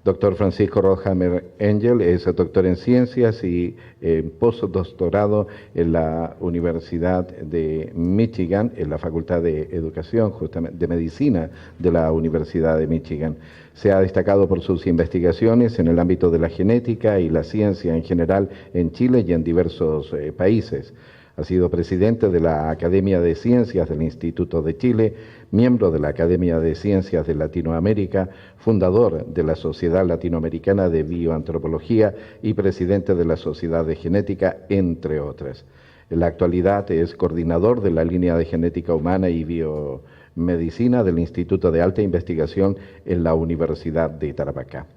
Doctor Francisco Rodhammer Engel es doctor en ciencias y postdoctorado en la Universidad de Michigan, en la Facultad de Educación, justamente de Medicina de la Universidad de Michigan. Se ha destacado por sus investigaciones en el ámbito de la genética y la ciencia en general en Chile y en diversos países. Ha sido presidente de la Academia de Ciencias del Instituto de Chile, miembro de la Academia de Ciencias de Latinoamérica, fundador de la Sociedad Latinoamericana de Bioantropología y presidente de la Sociedad de Genética, entre otras. En la actualidad es coordinador de la línea de genética humana y biomedicina del Instituto de Alta Investigación en la Universidad de Tarapacá.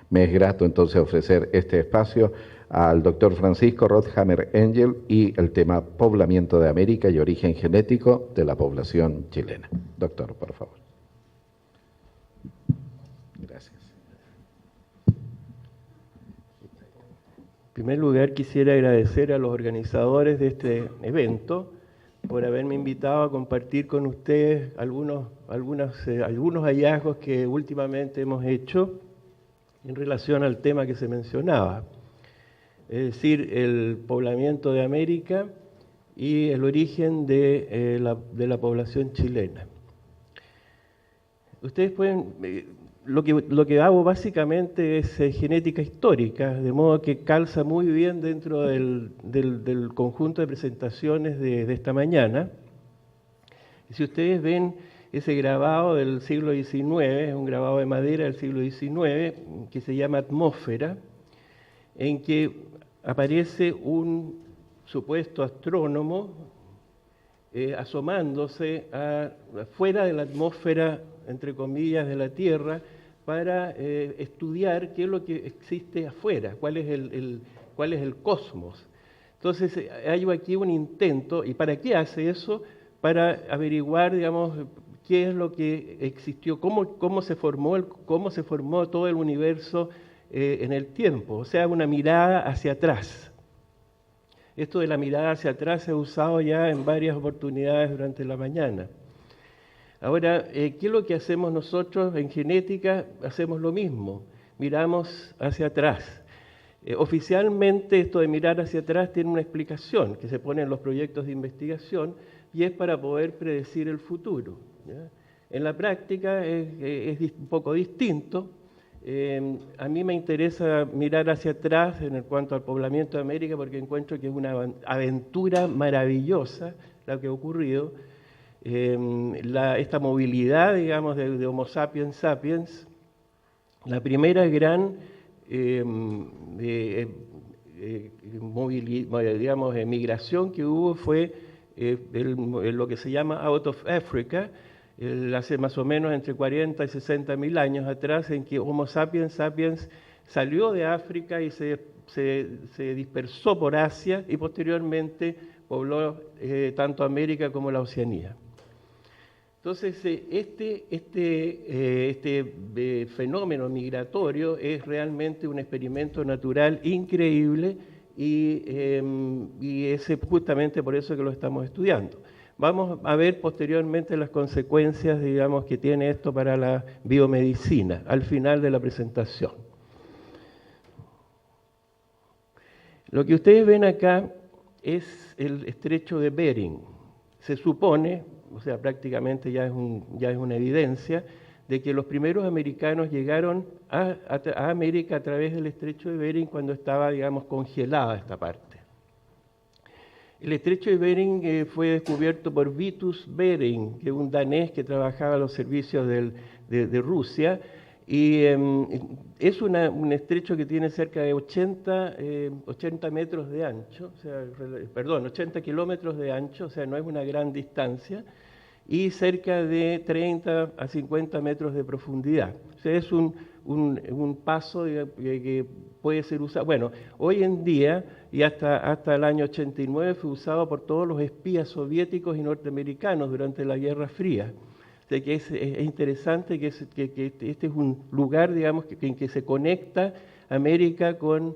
Me es grato entonces ofrecer este espacio al doctor Francisco Rodhammer Engel y el tema poblamiento de América y origen genético de la población chilena. Doctor, por favor. Gracias. En primer lugar, quisiera agradecer a los organizadores de este evento por haberme invitado a compartir con ustedes algunos hallazgos que últimamente hemos hecho en relación al tema que se mencionaba, es decir, el poblamiento de América y el origen de la población chilena. Ustedes pueden, lo que hago básicamente es genética histórica, de modo que calza muy bien dentro del conjunto de presentaciones de esta mañana. Y si ustedes ven ese grabado del siglo XIX, es un grabado de madera del siglo XIX, que se llama Atmósfera, en que aparece un supuesto astrónomo asomándose fuera de la atmósfera, entre comillas, de la Tierra, para estudiar qué es lo que existe afuera, cuál es el cosmos. Entonces hay aquí un intento, ¿y para qué hace eso? Para averiguar, digamos, qué es lo que existió, cómo se formó todo el universo en el tiempo, o sea, una mirada hacia atrás. Esto de la mirada hacia atrás se ha usado ya en varias oportunidades durante la mañana. Ahora, ¿qué es lo que hacemos nosotros en genética? Hacemos lo mismo, miramos hacia atrás. Oficialmente esto de mirar hacia atrás tiene una explicación que se pone en los proyectos de investigación y es para poder predecir el futuro, ¿ya? En la práctica es un poco distinto. A mí me interesa mirar hacia atrás en cuanto al poblamiento de América porque encuentro que es una aventura maravillosa la que ha ocurrido. Esta movilidad, digamos, de Homo sapiens sapiens, la primera gran migración que hubo fue lo que se llama Out of Africa, hace más o menos entre 40 y 60 mil años atrás, en que Homo sapiens sapiens salió de África y se dispersó por Asia y posteriormente pobló tanto América como la Oceanía. Entonces, este fenómeno migratorio es realmente un experimento natural increíble y es justamente por eso que lo estamos estudiando. Vamos a ver posteriormente las consecuencias, digamos, que tiene esto para la biomedicina, al final de la presentación. Lo que ustedes ven acá es el estrecho de Bering. Se supone, o sea, prácticamente ya es una evidencia, de que los primeros americanos llegaron a América a través del estrecho de Bering cuando estaba, digamos, congelada esta parte. El estrecho de Bering fue descubierto por Vitus Bering, que es un danés que trabajaba a los servicios de Rusia, y es un estrecho que tiene cerca de 80 metros de ancho, 80 kilómetros de ancho, o sea, no es una gran distancia, y cerca de 30 a 50 metros de profundidad. O sea, es un paso que puede ser usado. Bueno, hoy en día, y hasta el año 89, fue usado por todos los espías soviéticos y norteamericanos durante la Guerra Fría. O sea, que es interesante que este es un lugar, digamos, en que se conecta América con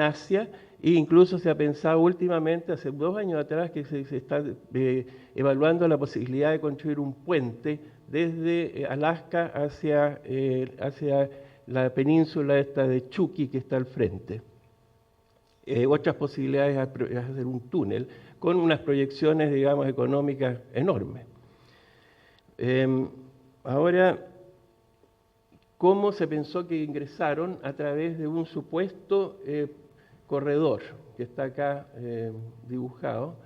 Asia, e incluso se ha pensado últimamente, hace 2 años atrás, que se está evaluando la posibilidad de construir un puente desde Alaska hacia la península esta de Chuqui que está al frente. Otras posibilidades es hacer un túnel con unas proyecciones, digamos, económicas enormes. Ahora, ¿cómo se pensó que ingresaron? A través de un supuesto corredor, que está acá dibujado,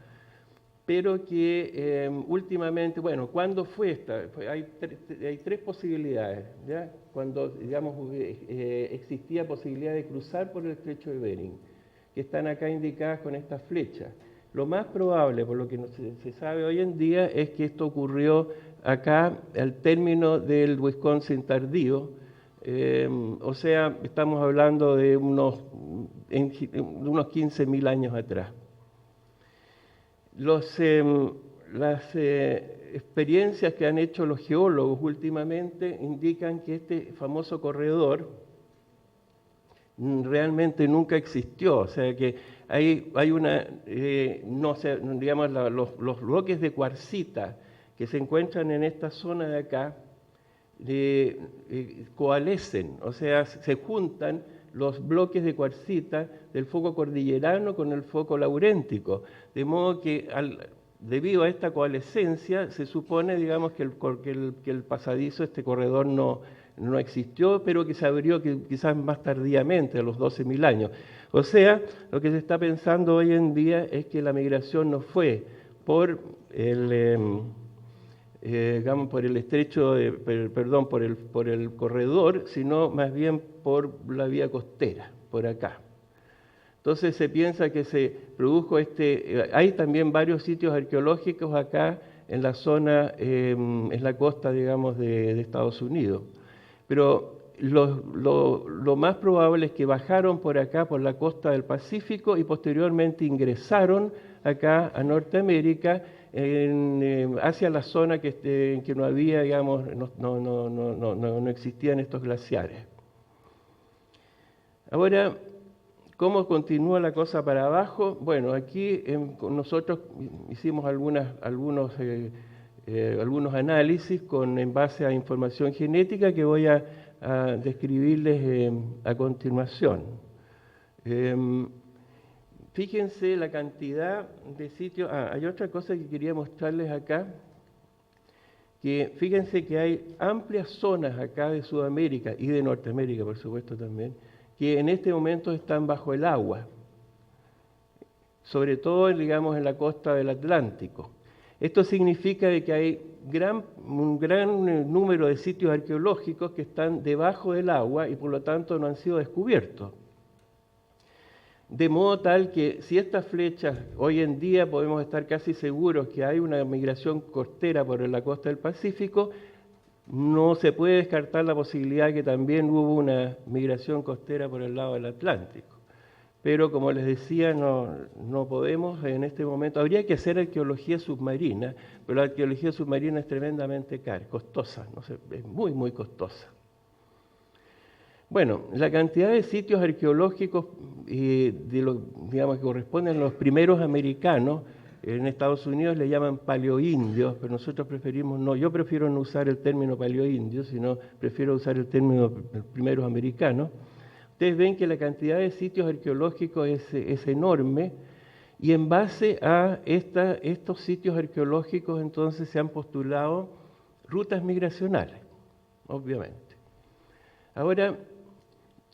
pero que últimamente, bueno, ¿cuándo fue esta? Hay tres posibilidades, ¿ya? Cuando, digamos, existía posibilidad de cruzar por el estrecho de Bering, que están acá indicadas con estas flechas. Lo más probable, por lo que se sabe hoy en día, es que esto ocurrió acá al término del Wisconsin tardío, o sea, estamos hablando de unos 15.000 años atrás. Las experiencias que han hecho los geólogos últimamente indican que este famoso corredor realmente nunca existió, o sea que hay una, no sé, digamos, los bloques de cuarcita que se encuentran en esta zona de acá coalescen, o sea, se juntan los bloques de cuarcita del foco cordillerano con el foco lauréntico, de modo que debido a esta coalescencia se supone, digamos, que el pasadizo, este corredor no existió, pero que se abrió quizás más tardíamente, a los 12.000 años. O sea, lo que se está pensando hoy en día es que la migración no fue por digamos, por el estrecho, por el corredor, sino más bien por la vía costera, por acá. Entonces se piensa que se produjo hay también varios sitios arqueológicos acá en la zona, en la costa, digamos, de Estados Unidos. Pero lo más probable es que bajaron por acá, por la costa del Pacífico, y posteriormente ingresaron acá a Norteamérica, hacia la zona en que no había, digamos, no existían estos glaciares. Ahora, ¿cómo continúa la cosa para abajo? Bueno, aquí nosotros hicimos algunos análisis en base a información genética que voy a describirles a continuación. Fíjense la cantidad de sitios. Hay otra cosa que quería mostrarles acá, que fíjense que hay amplias zonas acá de Sudamérica y de Norteamérica, por supuesto también, que en este momento están bajo el agua, sobre todo, digamos, en la costa del Atlántico. Esto significa que hay un gran número de sitios arqueológicos que están debajo del agua y por lo tanto no han sido descubiertos. De modo tal que si estas flechas, hoy en día podemos estar casi seguros que hay una migración costera por la costa del Pacífico, no se puede descartar la posibilidad de que también hubo una migración costera por el lado del Atlántico. Pero como les decía, no podemos en este momento. Habría que hacer arqueología submarina, pero la arqueología submarina es tremendamente cara, costosa, no sé, es muy, muy costosa. Bueno, la cantidad de sitios arqueológicos digamos, que corresponden a los primeros americanos, en Estados Unidos le llaman paleoindios, pero nosotros yo prefiero no usar el término paleoindio, sino prefiero usar el término primeros americanos. Ustedes ven que la cantidad de sitios arqueológicos es enorme, y en base a estos sitios arqueológicos entonces se han postulado rutas migracionales, obviamente. Ahora,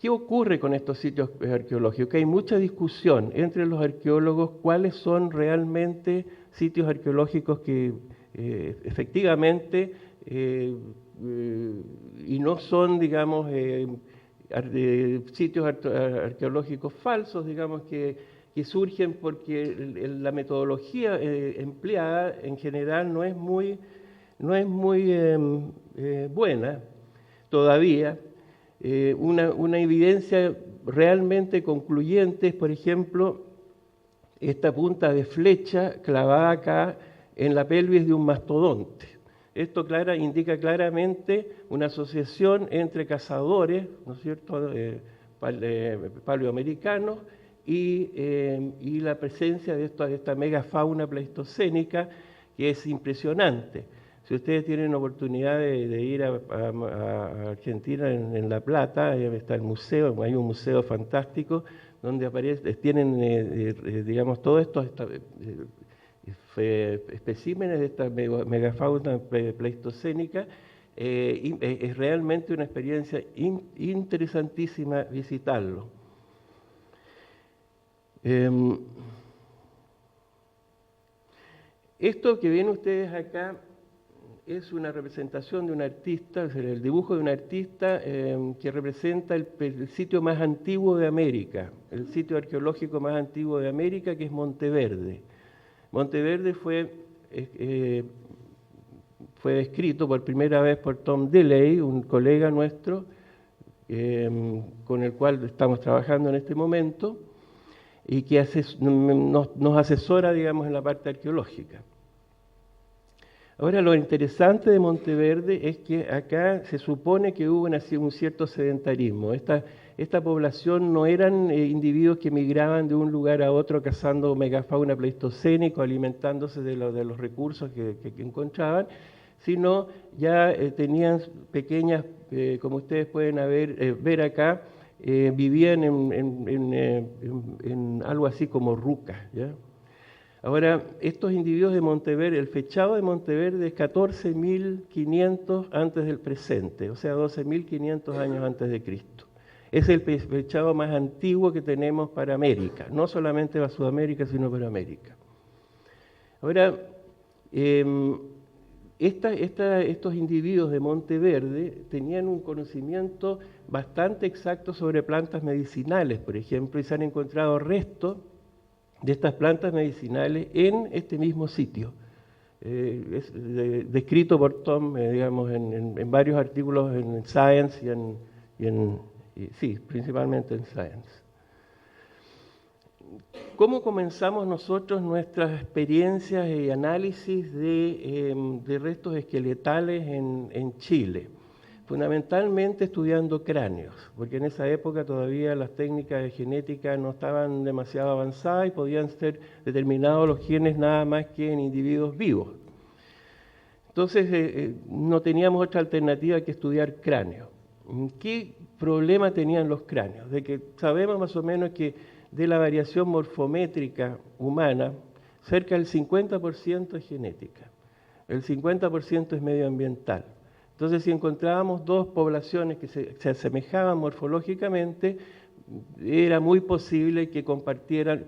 ¿qué ocurre con estos sitios arqueológicos? Que hay mucha discusión entre los arqueólogos cuáles son realmente sitios arqueológicos que efectivamente y no son, digamos, sitios arqueológicos falsos, digamos, que surgen porque la metodología empleada en general no es muy buena todavía. Una evidencia realmente concluyente es, por ejemplo, esta punta de flecha clavada acá en la pelvis de un mastodonte. Esto indica claramente una asociación entre cazadores, ¿no es cierto?, paleoamericanos y la presencia de esta megafauna pleistocénica, que es impresionante. Si ustedes tienen oportunidad de ir a Argentina, en La Plata, ahí está el museo, hay un museo fantástico donde tienen, digamos, todos estos especímenes de esta megafauna pleistocénica. Es realmente una experiencia interesantísima visitarlo. Esto que ven ustedes acá es una representación de un artista, es el dibujo de un artista que representa el sitio más antiguo de América, el sitio arqueológico más antiguo de América, que es Monteverde. Monteverde fue descrito por primera vez por Tom DeLay, un colega nuestro, con el cual estamos trabajando en este momento, y que nos asesora, digamos, en la parte arqueológica. Ahora, lo interesante de Monteverde es que acá se supone que hubo un cierto sedentarismo. Esta población no eran individuos que migraban de un lugar a otro cazando megafauna pleistocénico, alimentándose de los recursos que encontraban, sino ya tenían pequeñas, como ustedes pueden ver acá, vivían en algo así como rucas, ¿ya? Ahora, estos individuos de Monteverde, el fechado de Monteverde es 14.500 antes del presente, o sea, 12.500 años antes de Cristo. Es el fechado más antiguo que tenemos para América, no solamente para Sudamérica, sino para América. Ahora, estos individuos de Monteverde tenían un conocimiento bastante exacto sobre plantas medicinales, por ejemplo, y se han encontrado restos de estas plantas medicinales en este mismo sitio. Es descrito por Tom, digamos, en varios artículos en Science sí, principalmente en Science. ¿Cómo comenzamos nosotros nuestras experiencias y análisis de restos esqueletales en Chile? Fundamentalmente estudiando cráneos, porque en esa época todavía las técnicas de genética no estaban demasiado avanzadas y podían ser determinados los genes nada más que en individuos vivos. Entonces no teníamos otra alternativa que estudiar cráneos. ¿Qué problema tenían los cráneos? De que sabemos más o menos que de la variación morfométrica humana, cerca del 50% es genética, el 50% es medioambiental. Entonces, si encontrábamos dos poblaciones que se asemejaban morfológicamente, era muy posible que compartieran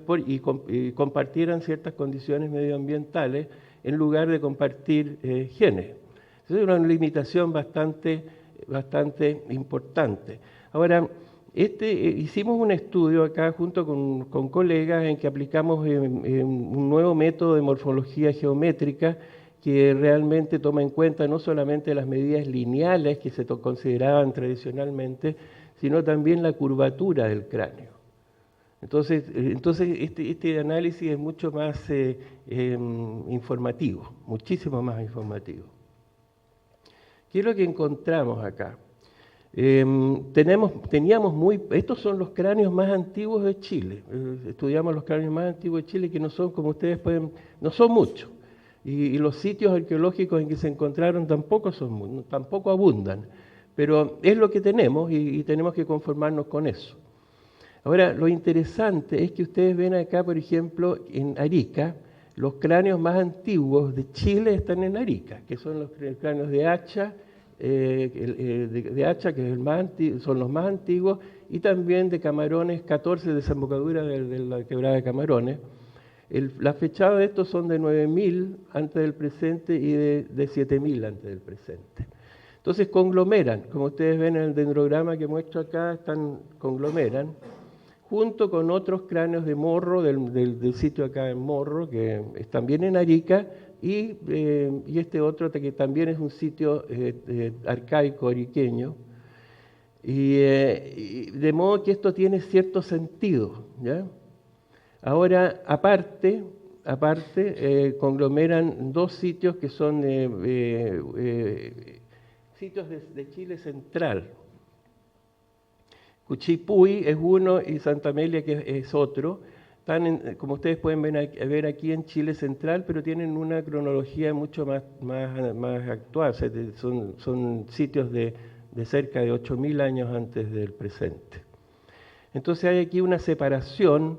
ciertas condiciones medioambientales en lugar de compartir genes. Entonces, era una limitación bastante importante. Ahora, hicimos un estudio acá junto con colegas en que aplicamos un nuevo método de morfología geométrica que realmente toma en cuenta no solamente las medidas lineales que se consideraban tradicionalmente, sino también la curvatura del cráneo. Entonces este análisis es mucho más informativo, muchísimo más informativo. ¿Qué es lo que encontramos acá? Estos son los cráneos más antiguos de Chile. Estudiamos los cráneos más antiguos de Chile, que no son, como ustedes no son muchos. Y los sitios arqueológicos en que se encontraron tampoco abundan, pero es lo que tenemos y tenemos que conformarnos con eso. Ahora, lo interesante es que ustedes ven acá, por ejemplo, en Arica, los cráneos más antiguos de Chile están en Arica, que son los cráneos de Hacha, de Hacha, que son los más antiguos, y también de Camarones, 14 desembocaduras de la quebrada de Camarones. Las fechadas de estos son de 9.000 antes del presente y de 7.000 antes del presente. Entonces conglomeran, como ustedes ven en el dendrograma que muestro acá, conglomeran, junto con otros cráneos de Morro, del sitio acá en Morro, que están bien en Arica, y este otro que también es un sitio arcaico ariqueño, y de modo que esto tiene cierto sentido, ¿ya? Ahora, aparte, conglomeran dos sitios que son sitios de Chile central. Cuchipuy es uno y Santa Amelia que es otro. como ustedes pueden ver aquí en Chile central, pero tienen una cronología mucho más actual. O sea, son sitios de cerca de 8.000 años antes del presente. Entonces hay aquí una separación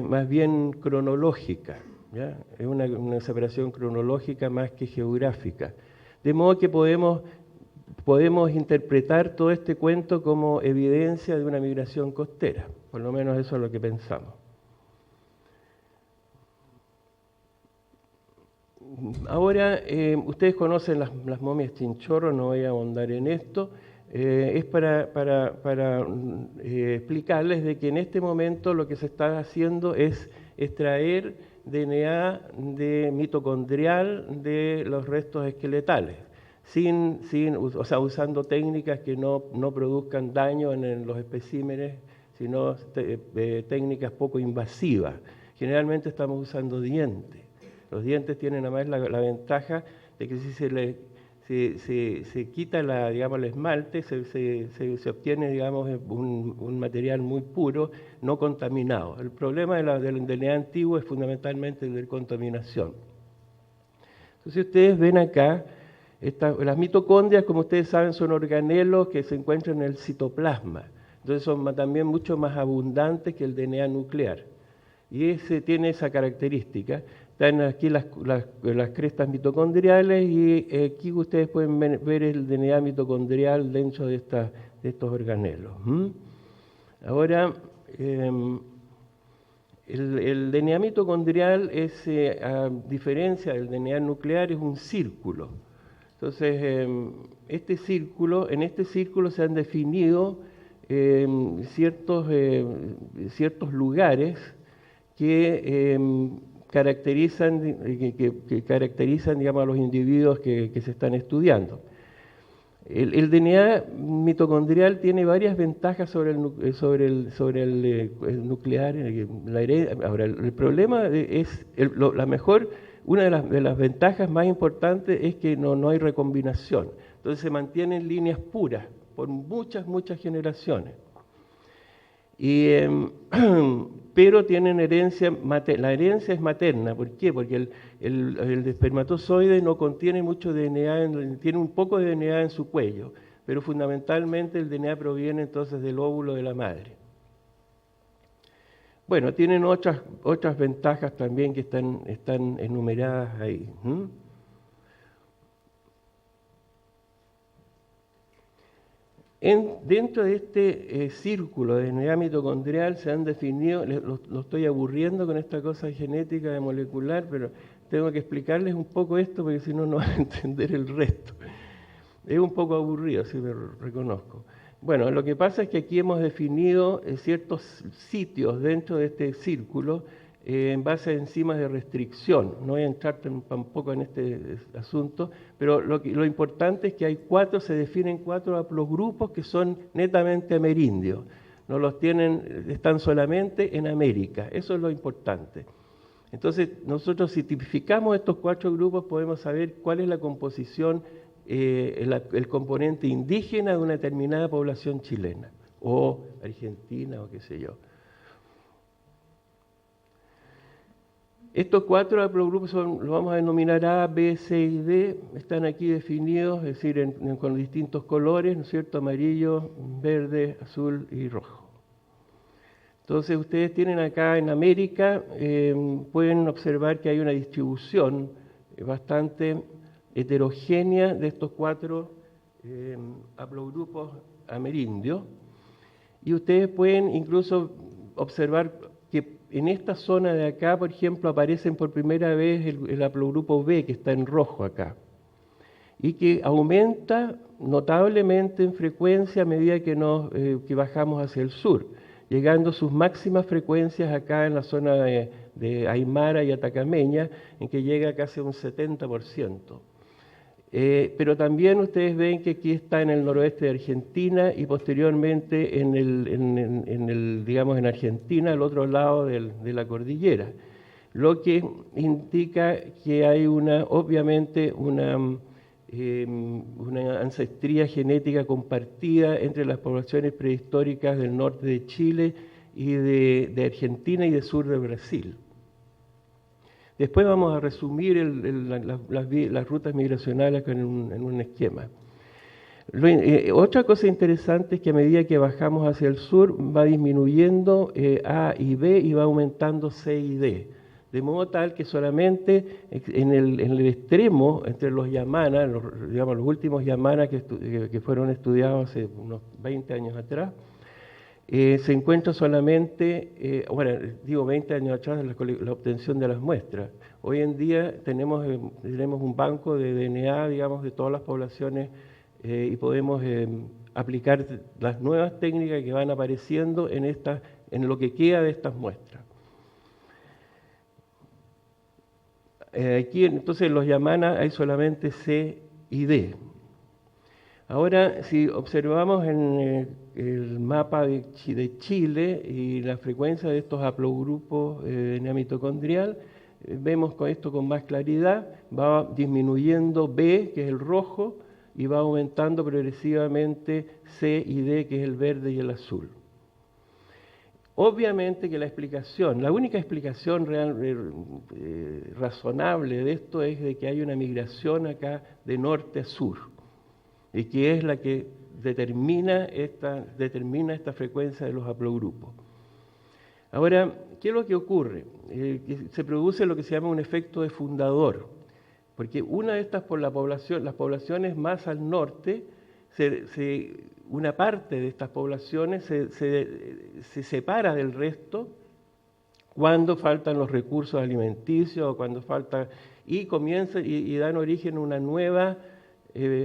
más bien cronológica, ¿ya? Es una separación cronológica más que geográfica. De modo que podemos interpretar todo este cuento como evidencia de una migración costera. Por lo menos eso es lo que pensamos. Ahora, ustedes conocen las momias chinchorro, no voy a ahondar en esto. Es para explicarles de que en este momento lo que se está haciendo es extraer DNA mitocondrial de los restos esqueletales, usando técnicas que no produzcan daño en los especímenes, sino técnicas poco invasivas. Generalmente estamos usando dientes. Los dientes tienen además la ventaja de que si se quita el esmalte, se obtiene, digamos, un material muy puro, no contaminado. El problema del DNA antiguo es fundamentalmente el de contaminación. Entonces ustedes ven acá, las mitocondrias, como ustedes saben, son organelos que se encuentran en el citoplasma. Entonces son también mucho más abundantes que el DNA nuclear. Y ese tiene esa característica. Están aquí las crestas mitocondriales y aquí ustedes pueden ver el DNA mitocondrial dentro de estos organelos. Ahora, el DNA mitocondrial es, a diferencia del DNA nuclear, es un círculo. Entonces, en este círculo se han definido ciertos lugares que caracterizan, digamos, a los individuos que se están estudiando. El DNA mitocondrial tiene varias ventajas sobre el nuclear. Ahora, el problema es, una de las ventajas más importantes es que no hay recombinación. Entonces se mantienen líneas puras por muchas generaciones. Pero tienen herencia materna. La herencia es materna. ¿Por qué? Porque el espermatozoide no contiene mucho DNA, tiene un poco de DNA en su cuello, pero fundamentalmente el DNA proviene entonces del óvulo de la madre. Bueno, tienen otras ventajas también que están enumeradas ahí. Dentro de este círculo de DNA mitocondrial se han definido, lo estoy aburriendo con esta cosa genética de molecular, pero tengo que explicarles un poco esto porque si no, no van a entender el resto. Es un poco aburrido, sí me reconozco. Bueno, lo que pasa es que aquí hemos definido ciertos sitios dentro de este círculo en base a enzimas de restricción. No voy a entrar tampoco en este asunto, pero lo importante es que se definen 4 haplogrupos que son netamente amerindios. No los tienen, están solamente en América. Eso es lo importante. Entonces, nosotros si tipificamos estos 4 grupos podemos saber cuál es la composición, el componente indígena de una determinada población chilena, o argentina, o qué sé yo. Estos 4 haplogrupos los vamos a denominar A, B, C y D, están aquí definidos, es decir, con distintos colores, ¿no es cierto?, amarillo, verde, azul y rojo. Entonces ustedes tienen acá en América, pueden observar que hay una distribución bastante heterogénea de estos 4 haplogrupos amerindios, y ustedes pueden incluso observar que en esta zona de acá, por ejemplo, aparecen por primera vez el haplogrupo B, que está en rojo acá, y que aumenta notablemente en frecuencia a medida que bajamos hacia el sur, llegando a sus máximas frecuencias acá en la zona de Aymara y Atacameña, en que llega casi a un 70%. Pero también ustedes ven que aquí está en el noroeste de Argentina y posteriormente digamos en Argentina, al otro lado de la cordillera, lo que indica que hay obviamente una ancestría genética compartida entre las poblaciones prehistóricas del norte de Chile y de Argentina y del sur de Brasil. Después vamos a resumir las rutas migracionales en un esquema. Otra cosa interesante es que a medida que bajamos hacia el sur va disminuyendo A y B y va aumentando C y D. De modo tal que solamente en el extremo, entre los Yamana, los últimos Yamana que fueron estudiados hace unos 20 años atrás, se encuentra solamente, 20 años atrás, la obtención de las muestras. Hoy en día tenemos un banco de DNA, digamos, de todas las poblaciones y podemos aplicar las nuevas técnicas que van apareciendo en lo que queda de estas muestras. Aquí entonces en los Yamana hay solamente C y D. Ahora, si observamos en el mapa de Chile y la frecuencia de estos haplogrupos de DNA mitocondrial, vemos con esto con más claridad, va disminuyendo B, que es el rojo, y va aumentando progresivamente C y D, que es el verde y el azul. Obviamente que la única explicación razonable de esto es de que hay una migración acá de norte a sur, y que es la que determina esta frecuencia de los haplogrupos. Ahora, ¿qué es lo que ocurre? Se produce lo que se llama un efecto de fundador, porque una de estas las poblaciones más al norte, una parte de estas poblaciones se separa del resto cuando faltan los recursos alimenticios o cuando y comienza y dan origen a una nueva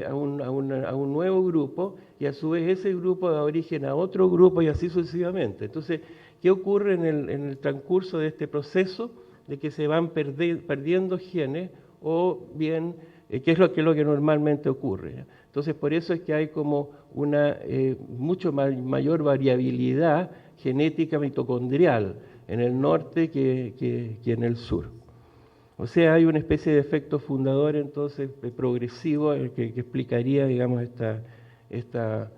a un nuevo grupo, y a su vez ese grupo da origen a otro grupo y así sucesivamente. Entonces, ¿qué ocurre en el transcurso de este proceso? De que se van perdiendo genes, o bien, ¿qué es lo que normalmente ocurre? ¿Ya? Entonces, por eso es que hay como una mucho mayor variabilidad genética mitocondrial en el norte que en el sur. O sea, hay una especie de efecto fundador, entonces, progresivo, que explicaría, digamos, esta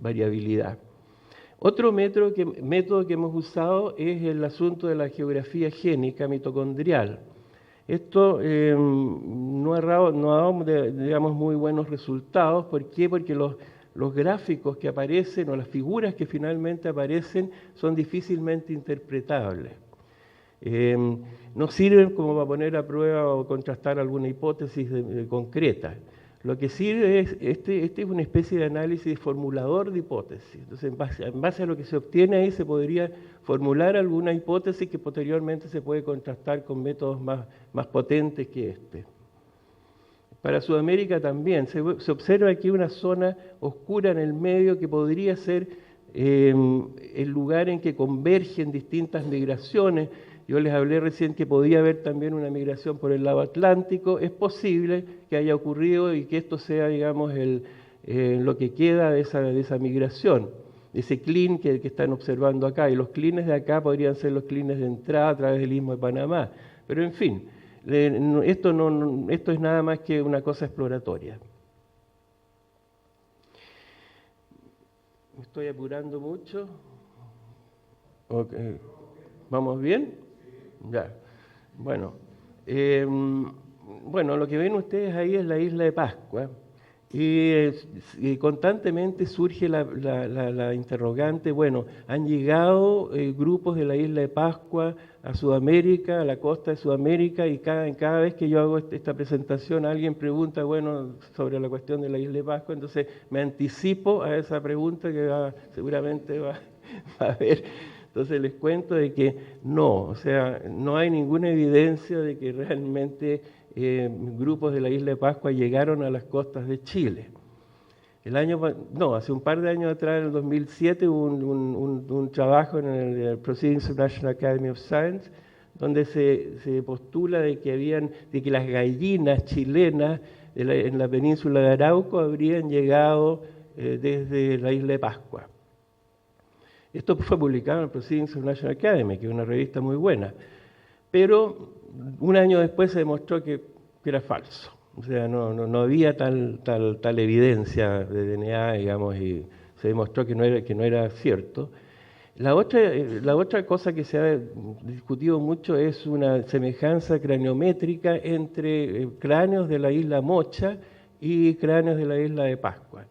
variabilidad. Otro método que hemos usado es el asunto de la geografía génica mitocondrial. Esto no ha dado, digamos, muy buenos resultados. ¿Por qué? Porque los gráficos que aparecen o las figuras que finalmente aparecen son difícilmente interpretables. No sirven como para poner a prueba o contrastar alguna hipótesis concreta. Lo que sirve es, este es una especie de análisis formulador de hipótesis. Entonces, en base a lo que se obtiene ahí, se podría formular alguna hipótesis que posteriormente se puede contrastar con métodos más potentes que este. Para Sudamérica también, se observa aquí una zona oscura en el medio que podría ser el lugar en que convergen distintas migraciones. Yo les hablé recién que podía haber también una migración por el lado atlántico. Es posible que haya ocurrido y que esto sea, digamos, lo que queda de esa migración, ese clean que están observando acá. Y los cleans de acá podrían ser los cleans de entrada a través del Istmo de Panamá. Pero en fin, esto es nada más que una cosa exploratoria. ¿Me estoy apurando mucho? Okay. ¿Vamos bien? Ya. Bueno, lo que ven ustedes ahí es la isla de Pascua, y constantemente surge la interrogante, bueno, han llegado grupos de la isla de Pascua a Sudamérica, a la costa de Sudamérica, y cada vez que yo hago esta presentación alguien pregunta, bueno, sobre la cuestión de la isla de Pascua, entonces me anticipo a esa pregunta que seguramente va a haber. Entonces les cuento de que no, o sea, no hay ninguna evidencia de que realmente grupos de la isla de Pascua llegaron a las costas de Chile. Hace un par de años atrás, en el 2007, hubo un trabajo en el Proceedings of National Academy of Science, donde se postula de que las gallinas chilenas en la península de Arauco habrían llegado desde la isla de Pascua. Esto fue publicado en el Proceedings of National Academy, que es una revista muy buena, pero un año después se demostró que era falso. O sea, no había tal evidencia de DNA, digamos, y se demostró que no era cierto. La otra cosa que se ha discutido mucho es una semejanza craniométrica entre cráneos de la isla Mocha y cráneos de la isla de Pascua.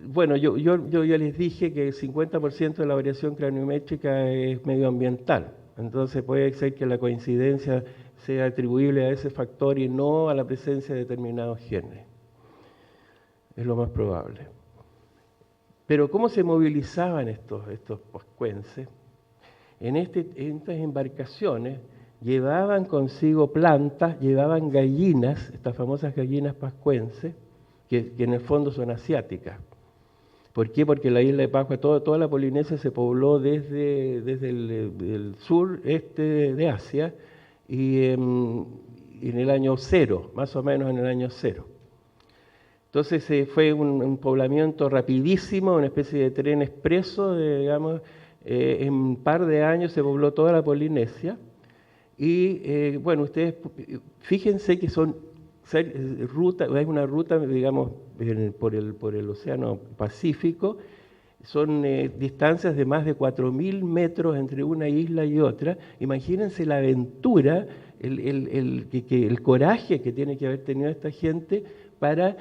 Bueno, yo ya les dije que el 50% de la variación craniométrica es medioambiental, entonces puede ser que la coincidencia sea atribuible a ese factor y no a la presencia de determinados genes. Es lo más probable. Pero ¿cómo se movilizaban estos pascuenses? En estas embarcaciones llevaban consigo plantas, llevaban gallinas, estas famosas gallinas pascuenses, que en el fondo son asiáticas. ¿Por qué? Porque la isla de Pascua, toda la Polinesia se pobló desde el sureste de Asia y en el año 0, más o menos en el año 0. Entonces fue un poblamiento rapidísimo, una especie de tren expreso, digamos, en un par de años se pobló toda la Polinesia. Y bueno, ustedes fíjense que son hay una ruta, digamos, por el Océano Pacífico, son distancias de más de 4.000 metros entre una isla y otra. Imagínense la aventura, el coraje que tiene que haber tenido esta gente para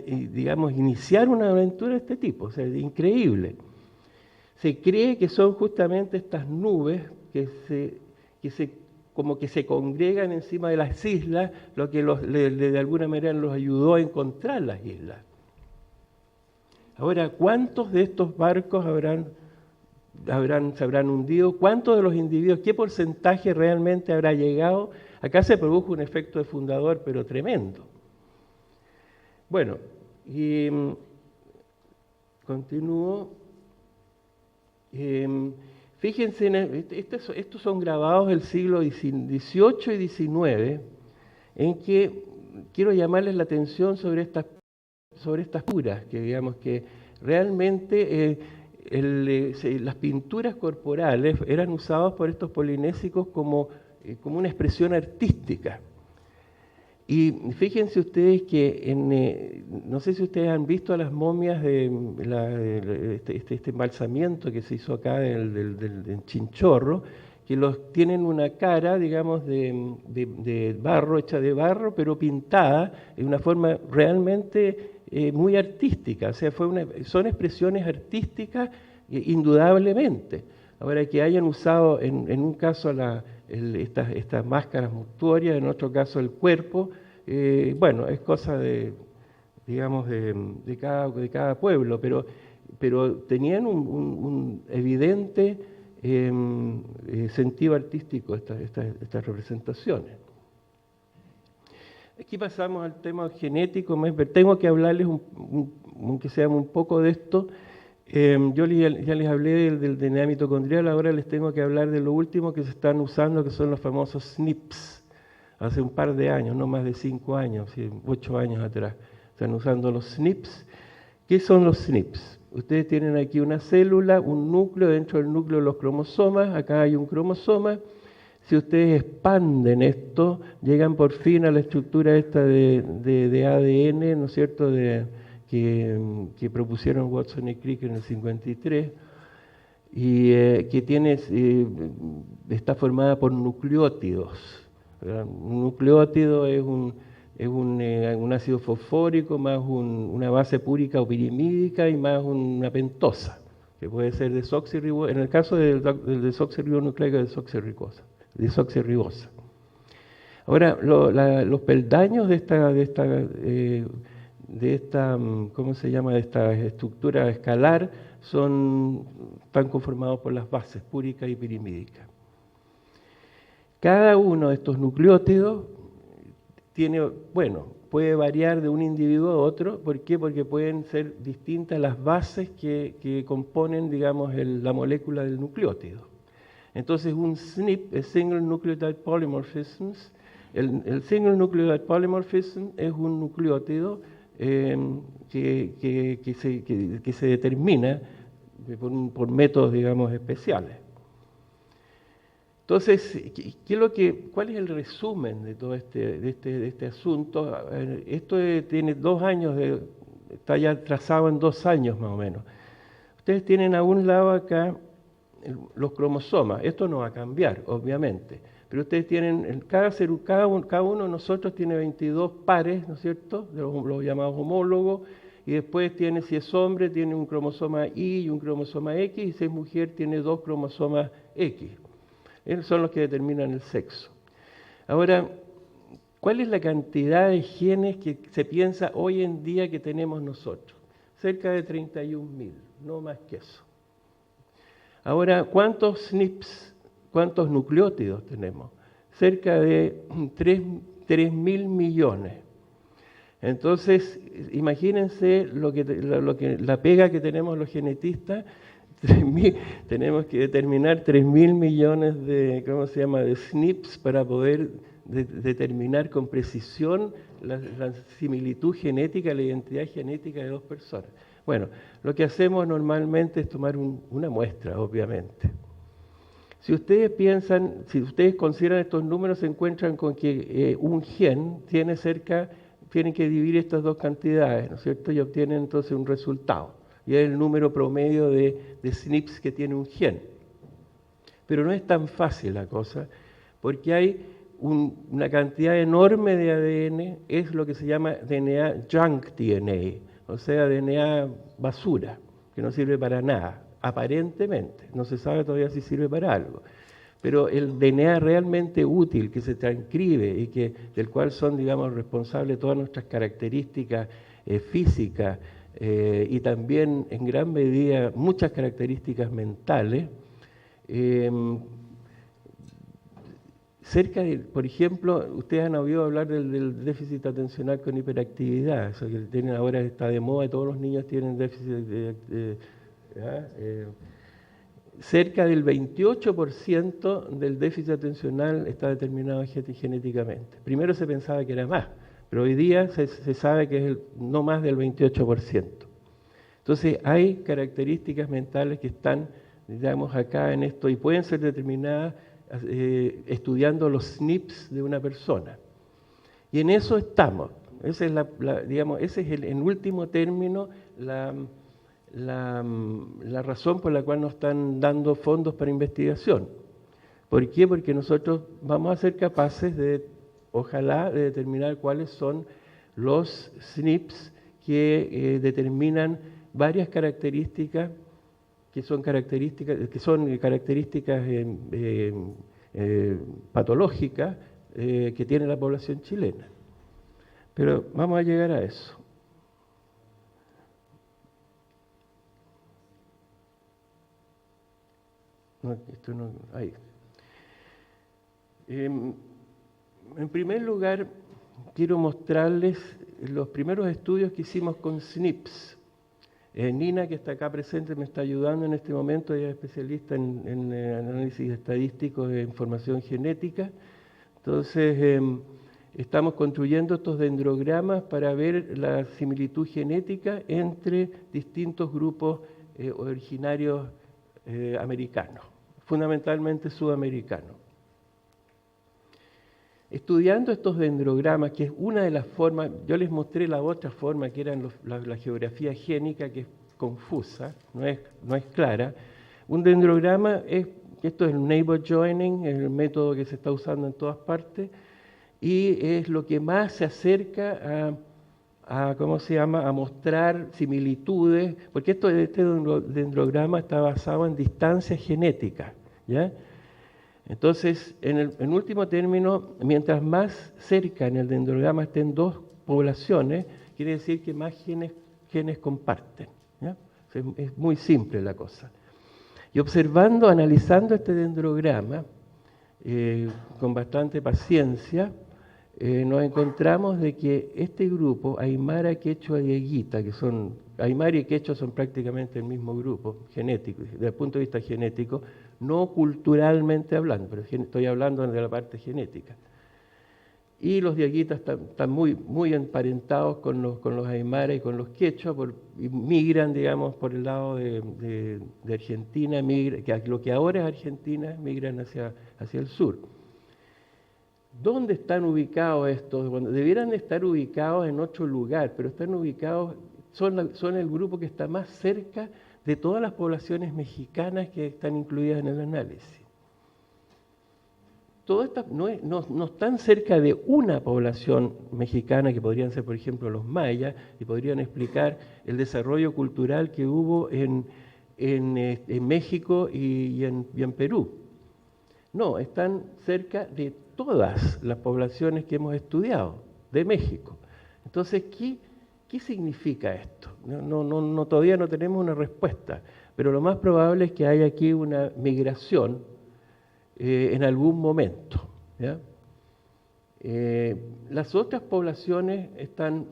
digamos, iniciar una aventura de este tipo. O sea, es increíble. Se cree que son justamente estas nubes como que se congregan encima de las islas, lo que de alguna manera los ayudó a encontrar las islas. Ahora, ¿cuántos de estos barcos se habrán hundido? ¿Cuántos de los individuos, qué porcentaje realmente habrá llegado? Acá se produjo un efecto de fundador, pero tremendo. Bueno, y continúo. Fíjense, estos son grabados del siglo XVIII y XIX, en que quiero llamarles la atención sobre estas puras, que digamos que realmente las pinturas corporales eran usadas por estos polinésicos como una expresión artística. Y fíjense ustedes que, no sé si ustedes han visto a las momias de este embalsamiento que se hizo acá en Chinchorro, que tienen una cara, digamos, de barro, hecha de barro, pero pintada de una forma realmente muy artística. O sea, son expresiones artísticas indudablemente. Ahora, que hayan usado en un caso estas máscaras mortuorias, en otro caso el cuerpo, bueno, es cosa digamos, de cada pueblo, pero tenían un evidente sentido artístico estas representaciones. Aquí pasamos al tema genético. Tengo que hablarles, aunque sea un poco de esto. Yo ya les hablé del DNA mitocondrial, ahora les tengo que hablar de lo último que se están usando, que son los famosos SNPs. Hace un par de años, no más de 5 años, 8 años atrás, están usando los SNPs. ¿Qué son los SNPs? Ustedes tienen aquí una célula, un núcleo, dentro del núcleo los cromosomas, acá hay un cromosoma. Si ustedes expanden esto, llegan por fin a la estructura esta de ADN, ¿no es cierto?, que propusieron Watson y Crick en el 53, y que está formada por nucleótidos. Un nucleótido es un ácido fosfórico más una base púrica o pirimídica y más una pentosa, que puede ser desoxirribosa, en el caso del desoxirribonucleico, desoxirribosa. Ahora, los peldaños de esta ¿cómo se llama?, de esta estructura escalar están conformados por las bases púrica y pirimídica. Cada uno de estos nucleótidos puede variar de un individuo a otro. ¿Por qué? Porque pueden ser distintas las bases que componen, digamos, la molécula del nucleótido. Entonces, un SNP es Single Nucleotide Polymorphism. El Single Nucleotide Polymorphism es un nucleótido que se determina por métodos, digamos, especiales. Entonces, ¿cuál es el resumen de todo este asunto? Esto tiene 2 años, está ya trazado en 2 años más o menos. Ustedes tienen a un lado acá los cromosomas. Esto no va a cambiar, obviamente. Pero ustedes tienen, cada uno de nosotros tiene 22 pares, ¿no es cierto?, de los llamados homólogos, y después tiene, si es hombre, tiene un cromosoma Y y un cromosoma X, y si es mujer, tiene 2 cromosomas X. Esos son los que determinan el sexo. Ahora, ¿cuál es la cantidad de genes que se piensa hoy en día que tenemos nosotros? Cerca de 31.000, no más que eso. Ahora, ¿cuántos SNPs, cuántos nucleótidos tenemos? Cerca de 3.000 millones. Entonces, imagínense la pega que tenemos los genetistas. Tenemos que determinar 3.000 millones de, de SNPs para poder determinar con precisión la similitud genética, la identidad genética de dos personas. Bueno, lo que hacemos normalmente es tomar una muestra, obviamente. Si ustedes piensan, si ustedes consideran estos números, se encuentran con que un gen tienen que dividir estas dos cantidades, ¿no es cierto? Y obtienen entonces un resultado. Y es el número promedio de SNPs que tiene un gen. Pero no es tan fácil la cosa, porque hay una cantidad enorme de ADN, es lo que se llama DNA junk DNA, o sea, DNA basura, que no sirve para nada, aparentemente. No se sabe todavía si sirve para algo. Pero el DNA realmente útil, que se transcribe y del cual son, digamos, responsables todas nuestras características físicas, y también en gran medida muchas características mentales, por ejemplo, ustedes han oído hablar del déficit atencional con hiperactividad, eso que tienen ahora está de moda y todos los niños tienen déficit cerca del 28% del déficit atencional está determinado genéticamente. Primero se pensaba que era más, pero hoy día se sabe que es no más del 28%. Entonces hay características mentales que están, digamos, acá en esto y pueden ser determinadas estudiando los SNPs de una persona. Y en eso estamos. Esa es ese es en último término la razón por la cual nos están dando fondos para investigación. ¿Por qué? Porque nosotros vamos a ser capaces ojalá, de determinar cuáles son los SNPs que determinan varias características que son características patológicas que tiene la población chilena. Pero vamos a llegar a eso. Ahí. En primer lugar, quiero mostrarles los primeros estudios que hicimos con SNPs. Nina, que está acá presente, me está ayudando en este momento, ella es especialista en análisis estadístico de información genética. Entonces, estamos construyendo estos dendrogramas para ver la similitud genética entre distintos grupos originarios americanos, fundamentalmente sudamericanos. Estudiando estos dendrogramas, que es una de las formas, yo les mostré la otra forma, que era la geografía génica, que es confusa, no es clara. Un dendrograma esto es el neighbor joining, es el método que se está usando en todas partes, y es lo que más se acerca a mostrar similitudes, porque este dendrograma está basado en distancias genéticas, ¿ya? Entonces, en último término, mientras más cerca en el dendrograma estén dos poblaciones, quiere decir que más genes comparten, ¿ya? Es muy simple la cosa. Y analizando este dendrograma, con bastante paciencia, nos encontramos de que este grupo, Aymara, Quechua y Eguita, Aymara y Quechua son prácticamente el mismo grupo genético, desde el punto de vista genético, no culturalmente hablando, pero estoy hablando de la parte genética. Y los dieguitas están muy emparentados con los Aymara y con los Quechua, y migran, digamos, por el lado de Argentina, lo que ahora es Argentina, migran hacia el sur. ¿Dónde están ubicados estos? Bueno, debieran estar ubicados en otro lugar, pero están ubicados son el grupo que está más cerca de todas las poblaciones mexicanas que están incluidas en el análisis. Todas estas no están cerca de una población mexicana que podrían ser, por ejemplo, los mayas, y podrían explicar el desarrollo cultural que hubo en México y en Perú. No, están cerca de todas las poblaciones que hemos estudiado de México. Entonces, ¿qué significa esto? Todavía no tenemos una respuesta, pero lo más probable es que haya aquí una migración en algún momento, ¿ya? Las otras poblaciones están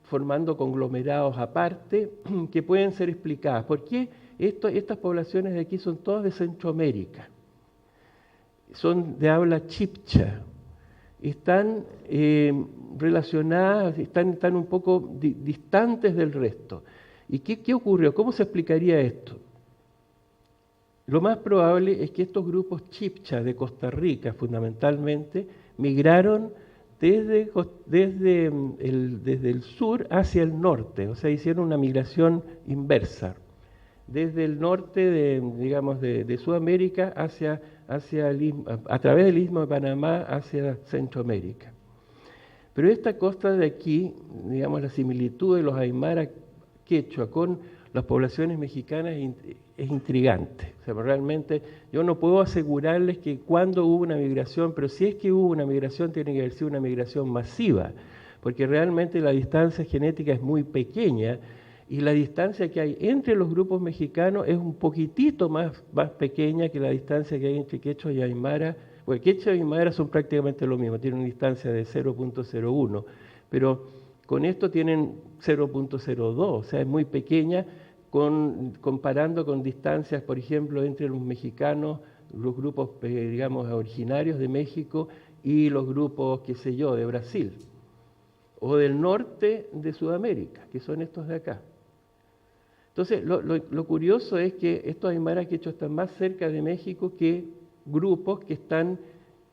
formando conglomerados aparte que pueden ser explicadas. ¿Por qué estas poblaciones de aquí son todas de Centroamérica? Son de habla chibcha, están relacionadas, están un poco distantes del resto. ¿Y qué ocurrió? ¿Cómo se explicaría esto? Lo más probable es que estos grupos chibcha de Costa Rica, fundamentalmente, migraron desde el sur hacia el norte, o sea, hicieron una migración inversa, desde el norte de Sudamérica a través del Istmo de Panamá hacia Centroamérica. Pero esta costa de aquí, digamos, la similitud de los aymara quechua con las poblaciones mexicanas es intrigante. O sea, realmente yo no puedo asegurarles que cuándo hubo una migración, pero si es que hubo una migración, tiene que haber sido una migración masiva, porque realmente la distancia genética es muy pequeña y la distancia que hay entre los grupos mexicanos es un poquitito más pequeña que la distancia que hay entre quechua y aymara, porque quechua y aymara son prácticamente lo mismo, tienen una distancia de 0.01, pero con esto tienen 0.02, o sea, es muy pequeña, comparando con distancias, por ejemplo, entre los mexicanos, los grupos, digamos, originarios de México y los grupos, qué sé yo, de Brasil, o del norte de Sudamérica, que son estos de acá. Entonces, lo curioso es que estos aymara quechua están más cerca de México que grupos que están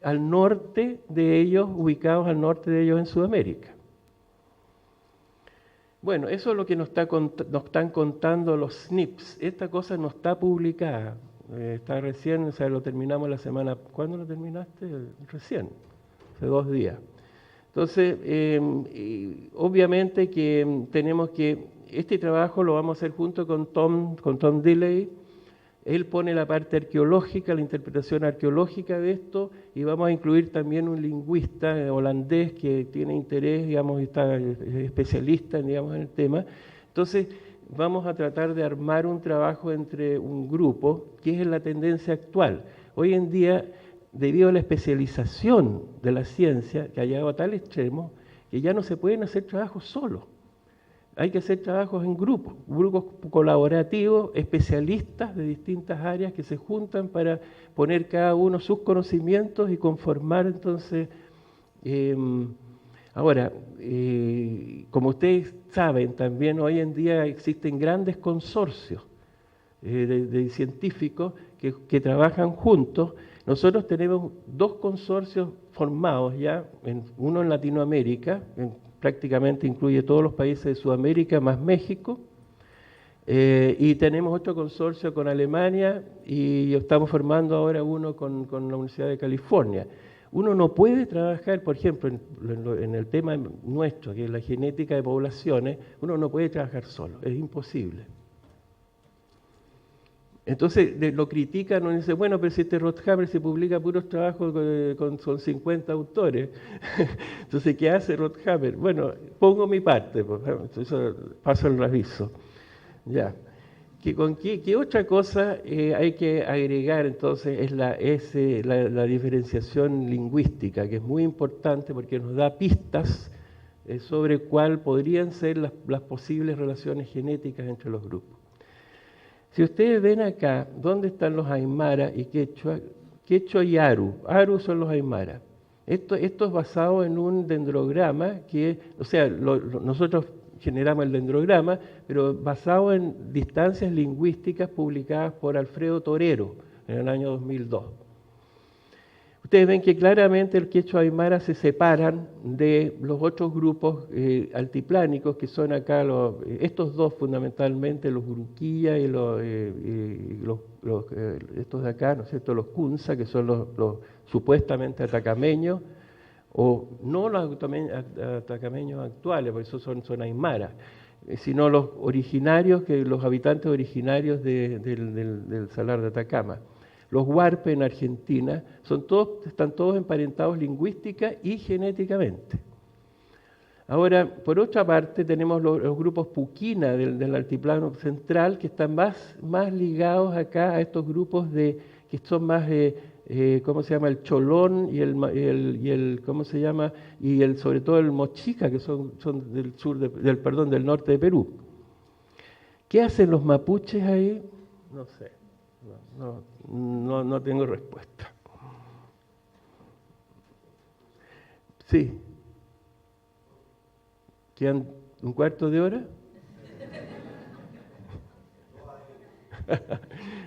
al norte de ellos, ubicados al norte de ellos en Sudamérica. Bueno, eso es lo que nos están contando los SNPs. Esta cosa no está publicada, está recién, o sea, lo terminamos la semana. ¿Cuándo lo terminaste? Recién, hace 2 días. Entonces, obviamente que tenemos que, este trabajo lo vamos a hacer junto con Tom Delay. Él pone la parte arqueológica, la interpretación arqueológica de esto, y vamos a incluir también un lingüista holandés que tiene interés, digamos, está especialista, digamos, en el tema. Entonces, vamos a tratar de armar un trabajo entre un grupo, que es la tendencia actual. Hoy en día, debido a la especialización de la ciencia, que ha llegado a tal extremo, que ya no se pueden hacer trabajos solos. Hay que hacer trabajos en grupos colaborativos, especialistas de distintas áreas que se juntan para poner cada uno sus conocimientos y conformar entonces. Ahora, como ustedes saben, también hoy en día existen grandes consorcios de científicos que trabajan juntos. Nosotros tenemos 2 consorcios formados ya, uno en Latinoamérica, prácticamente incluye todos los países de Sudamérica más México, y tenemos otro consorcio con Alemania y estamos formando ahora uno con la Universidad de California. Uno no puede trabajar, por ejemplo, en el tema nuestro, que es la genética de poblaciones, uno no puede trabajar solo, es imposible. Entonces lo critican, uno dice, bueno, pero si este Rothammer se publica puros trabajos con 50 autores, entonces ¿qué hace Rothammer? Bueno, pongo mi parte, entonces paso el aviso. Ya. ¿Qué otra cosa hay que agregar entonces? Es la diferenciación lingüística, que es muy importante porque nos da pistas sobre cuál podrían ser las posibles relaciones genéticas entre los grupos. Si ustedes ven acá, ¿dónde están los aymara y quechua? Quechua y aru. Aru son los aymara. Esto es basado en un dendrograma que, o sea, nosotros generamos el dendrograma, pero basado en distancias lingüísticas publicadas por Alfredo Torero en el año 2002. ustedes ven que claramente el quechua aymara se separan de los otros grupos altiplánicos, que son acá estos dos fundamentalmente, los uruquilla y estos de acá, ¿no es cierto?, los kunza, que son los supuestamente atacameños, o no los atacameños actuales, porque esos son aymaras, sino los originarios, los habitantes originarios del Salar de Atacama. Los huarpes en Argentina están todos emparentados lingüística y genéticamente. Ahora, por otra parte, tenemos los grupos puquina del altiplano central, que están más ligados acá a estos grupos que son más, ¿cómo se llama?, el cholón y el ¿cómo se llama?, y sobre todo el mochica, que son del del norte de Perú. ¿Qué hacen los mapuches ahí? No sé. No tengo respuesta. Sí. ¿Quedan un cuarto de hora?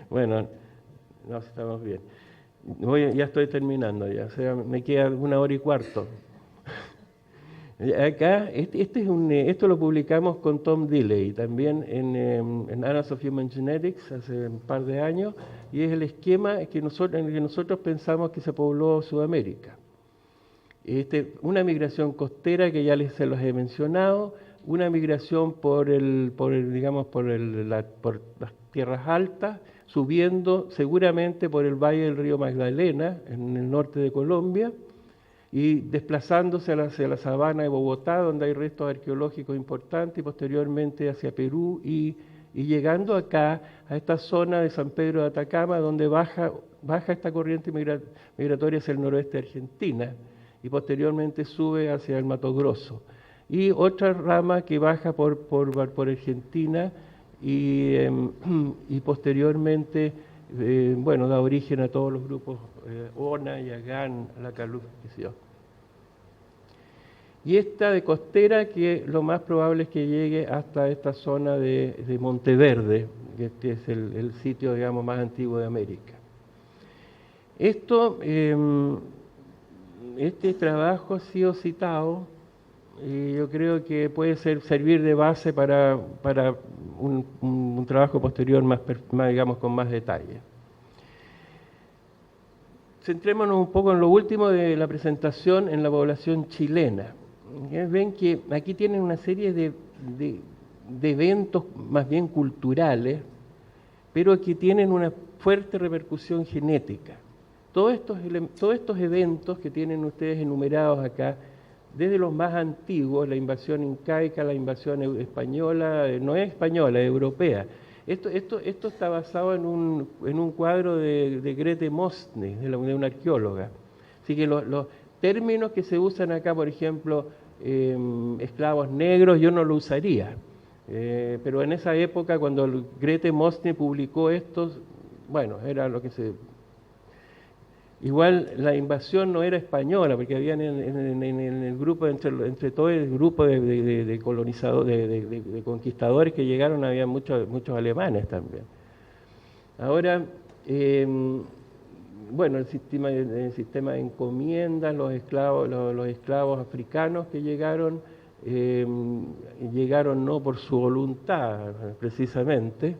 Bueno, no, estamos bien. Ya estoy terminando ya, o sea, me queda 1 hora y cuarto. Acá, esto lo publicamos con Tom Dealey, también en Annals of Human Genetics, hace un par de años, y es el esquema en el que nosotros pensamos que se pobló Sudamérica. Una migración costera que ya se los he mencionado, una migración por las tierras altas, subiendo seguramente por el valle del río Magdalena, en el norte de Colombia, y desplazándose hacia la sabana de Bogotá, donde hay restos arqueológicos importantes, y posteriormente hacia Perú, y llegando acá, a esta zona de San Pedro de Atacama, donde baja esta corriente migratoria hacia el noroeste de Argentina, y posteriormente sube hacia el Mato Grosso. Y otra rama que baja por Argentina, y posteriormente, da origen a todos los grupos Ona, Yagán, Lacalú, qué sé yo. Y esta de costera, que lo más probable es que llegue hasta esta zona de Monteverde, que es el sitio, digamos, más antiguo de América. Este trabajo ha sido citado y yo creo que puede servir de base para un trabajo posterior más, digamos, con más detalle. Centrémonos un poco en lo último de la presentación, en la población chilena. Ven que aquí tienen una serie de eventos más bien culturales, pero que tienen una fuerte repercusión genética. Todos estos eventos que tienen ustedes enumerados acá, desde los más antiguos, la invasión incaica, la invasión española, no es española, es europea. Esto está basado en un cuadro de Grete Mostny, de una arqueóloga. Así que los términos que se usan acá, por ejemplo, esclavos negros, yo no lo usaría. Pero en esa época, cuando Grete Mostny publicó estos, bueno, era lo que se... Igual la invasión no era española, porque habían en el grupo, entre todo el grupo de colonizadores, de conquistadores que llegaron, había muchos alemanes también. Ahora, el sistema de encomiendas, los esclavos africanos que llegaron no por su voluntad, precisamente.